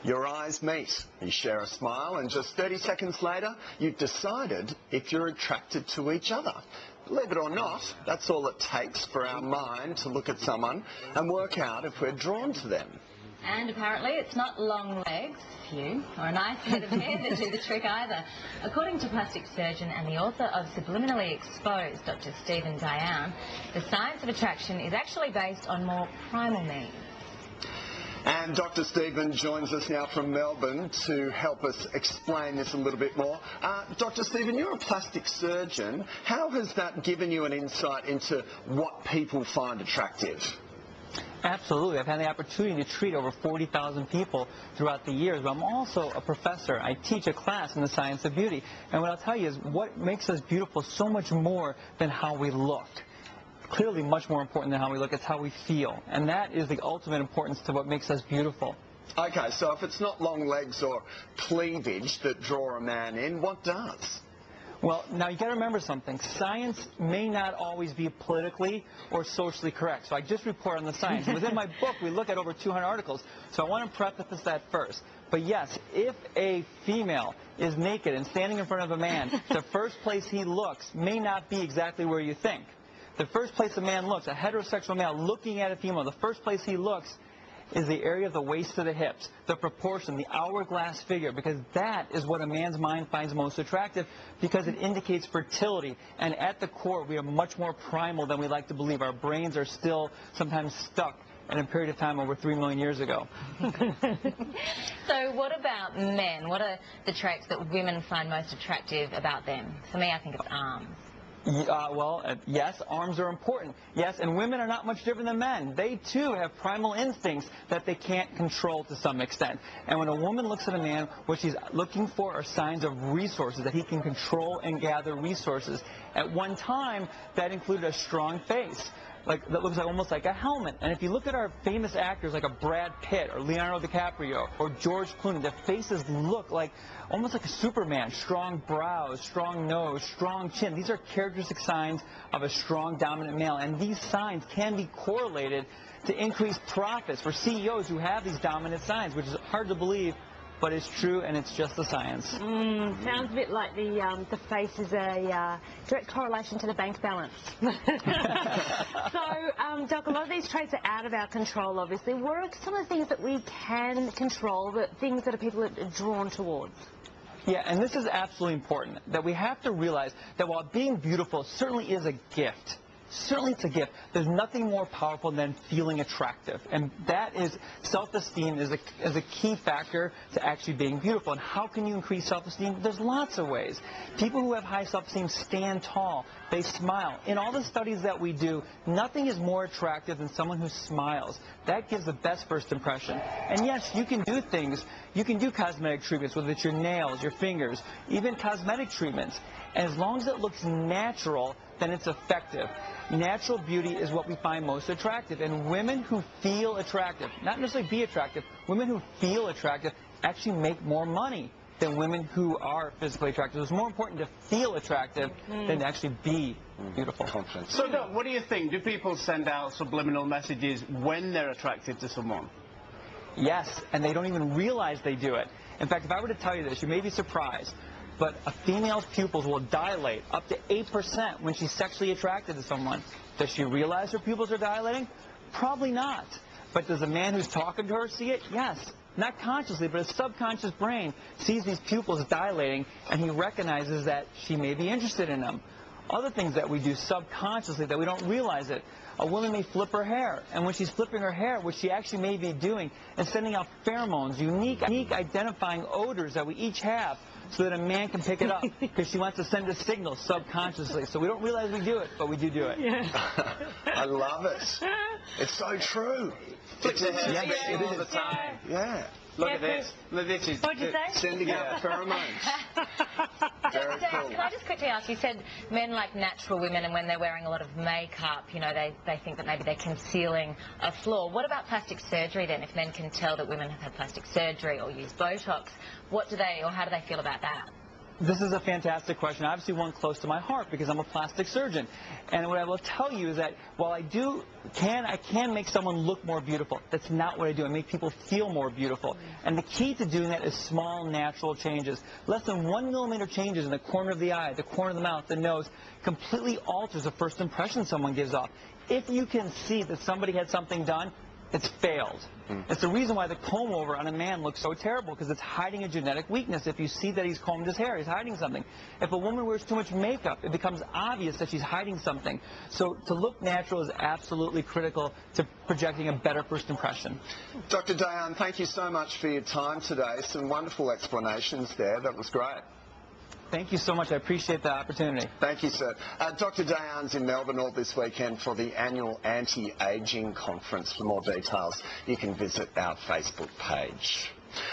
Your eyes meet, you share a smile, and just 30 seconds later, you've decided if you're attracted to each other. Believe it or not, that's all it takes for our mind to look at someone and work out if we're drawn to them. And apparently it's not long legs, few, or a nice head of hair that do the trick either. According to plastic surgeon and the author of Subliminally Exposed, Dr. Stephen Diane, the science of attraction is actually based on more primal needs. And Dr. Stephen joins us now from Melbourne to help us explain this a little bit more. Dr. Stephen, you're a plastic surgeon. How has that given you an insight into what people find attractive? Absolutely. I've had the opportunity to treat over 40,000 people throughout the years, but I'm also a professor. I teach a class in the science of beauty. And what I'll tell you is what makes us beautiful so much more than how we look. Clearly much more important than how we look, it's how we feel. And that is the ultimate importance to what makes us beautiful. Okay, so if it's not long legs or cleavage that draw a man in, what does? Well, now you got to remember something. Science may not always be politically or socially correct. So I just report on the science. Within my book, we look at over 200 articles. So I want to preface that first. But yes, if a female is naked and standing in front of a man, the first place he looks may not be exactly where you think. The first place a man looks, a heterosexual male looking at a female, the first place he looks is the area of the waist to the hips, the proportion, the hourglass figure, because that is what a man's mind finds most attractive, because it indicates fertility. And at the core, we are much more primal than we like to believe. Our brains are still sometimes stuck in a period of time over 3 million years ago. So what about men? What are the traits that women find most attractive about them? For me, I think it's arms. Yes, arms are important. Yes, and women are not much different than men. They, too, have primal instincts that they can't control to some extent. And when a woman looks at a man, what she's looking for are signs of resources, that he can control and gather resources. At one time, that included a strong face. That looks almost like a helmet. And if you look at our famous actors like a Brad Pitt or Leonardo DiCaprio or George Clooney, their faces look like almost like a Superman. Strong brows, strong nose, strong chin. These are characteristic signs of a strong, dominant male. And these signs can be correlated to increased profits for CEOs who have these dominant signs, which is hard to believe, but it's true, and it's just the science. Sounds a bit like the face is a direct correlation to the bank balance. So, Doc, a lot of these traits are out of our control, obviously. What are some of the things that we can control, the things that people are drawn towards? Yeah, and this is absolutely important, that we have to realize that while being beautiful certainly is a gift, certainly it's a gift, there's nothing more powerful than feeling attractive. And that is, self-esteem is a key factor to actually being beautiful. And how can you increase self-esteem? There's lots of ways. People who have high self-esteem stand tall. They smile. In all the studies that we do, nothing is more attractive than someone who smiles. That gives the best first impression. And yes, you can do things. You can do cosmetic treatments, whether it's your nails, your fingers, even cosmetic treatments. And as long as it looks natural, then it's effective. Natural beauty is what we find most attractive. And women who feel attractive, not necessarily be attractive, women who feel attractive actually make more money than women who are physically attractive. It's more important to feel attractive than to actually be beautiful. So, Doc, what do you think? Do people send out subliminal messages when they're attracted to someone? Yes, and they don't even realize they do it. In fact, if I were to tell you this, you may be surprised, but a female's pupils will dilate up to 8% when she's sexually attracted to someone. Does she realize her pupils are dilating? Probably not. But does a man who's talking to her see it? Yes. Not consciously, but his subconscious brain sees these pupils dilating, and he recognizes that she may be interested in them. Other things that we do subconsciously that we don't realize it. A woman may flip her hair, and when she's flipping her hair, what she actually may be doing is sending out pheromones, unique identifying odors that we each have, so that a man can pick it up, because she wants to send a signal subconsciously. So we don't realize we do it, but we do it. Yeah. I love it. It's so true. Yes, it is all the time. Yeah. Look at this. Look, this is What'd you say? Sending out pheromones. Very cool. Can I just quickly ask, you said men like natural women, and when they're wearing a lot of makeup, you know, they think that maybe they're concealing a flaw. What about plastic surgery then? If men can tell that women have had plastic surgery or use Botox, what do they, or how do they feel about that? This is a fantastic question. Obviously one close to my heart because I'm a plastic surgeon. And what I will tell you is that while I can make someone look more beautiful, that's not what I do. I make people feel more beautiful. And the key to doing that is small, natural changes. Less than 1 millimeter changes in the corner of the eye, the corner of the mouth, the nose, completely alters the first impression someone gives off. If you can see that somebody had something done, it's failed. It's the reason why the comb over on a man looks so terrible, because it's hiding a genetic weakness. If you see that he's combed his hair, he's hiding something. If a woman wears too much makeup, it becomes obvious that she's hiding something. So to look natural is absolutely critical to projecting a better first impression. Dr. Dayan, thank you so much for your time today. Some wonderful explanations there. That was great. Thank you so much. I appreciate the opportunity. Thank you, sir. Dr. Dayan's in Melbourne all this weekend for the annual Anti-Aging Conference. For more details, you can visit our Facebook page.